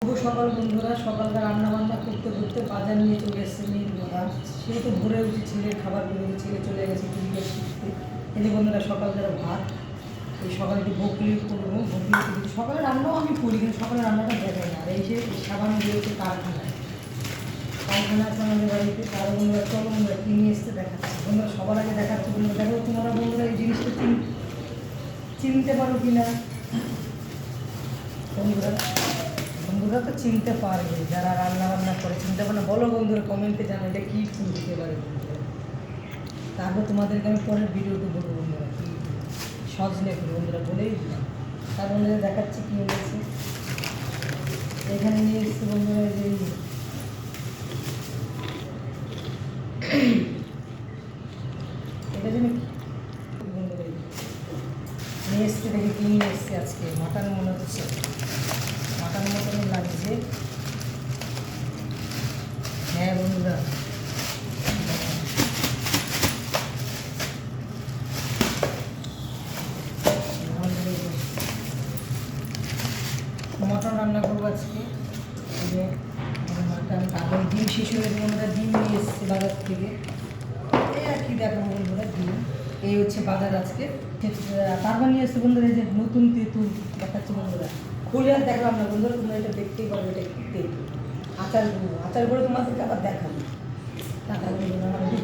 শুভ সকাল বন্ধুরা। সকালটা রান্না বান্না করতে করতে বাজার নিয়ে চলে এসেছে মেয়ের বাবা। সে তো ভোরে উঠে ছেলের খাবার করে ছেলে চলে গেছে ক্রিকেট শিখতে। এই যে বন্ধুরা সকালবেলা ভাত, এই সকালটি বকলি করবো। বকলি সকালে রান্নাও আমি করি, কিন্তু সকালে রান্নাটা দেখাই না। আর এই যে সাবান দিয়েছে কারখানায় আছে আমাদের বাড়িতে। তারা বন্ধুরা চলো বন্ধুরা কী নিয়ে এসতে দেখাচ্ছে। বন্ধুরা সবার আগে দেখাচ্ছে বন্ধুরা, দেখো তোমরা বন্ধুরা এই জিনিসটা চিনতে পারো কি না। বন্ধুরা তো চিনতে পারবে, যারা রান্না বান্না করে চিনতে পারে না। বলো বন্ধুরা, কমেন্টে জানো এটা কী ফুল দিতে পারে বন্ধুরা। তারপর তোমাদেরকে আমি পরের ভিডিওতে বলবো বন্ধুরা কী সজনে ফুল বন্ধুরা বলেই দিলাম। তার বন্ধুরা দেখাচ্ছি কী হয়েছে। এখানে নিয়ে এসেছি বন্ধুরা যে এটা জন্য বন্ধুরা নিয়ে এসছে, দেখে কী নিয়ে এসছে আজকে। মাটন মনে হচ্ছে, মাটন মতনই লাগছে। হ্যাঁ বন্ধুরা, মটন রান্না করবো আজকে। মাটন, তারপরে ডিম শেষ হয়ে বন্ধুরা ডিম নিয়ে এসছে বাজার থেকে। এই আর কি দেখো বন্ধুরা, ডিম এই হচ্ছে বাজার আজকে। তারপর নিয়ে এসছে বন্ধুরা এই যে নতুন তেঁতুল দেখাচ্ছে বন্ধুরা। খুলে আর দেখলাম না বন্ধুরা, তোমরা এটা দেখতেই পারবে এটা কি তেঁতুল। আচার করে তোমাদেরকে আবার দেখাবো। টাকা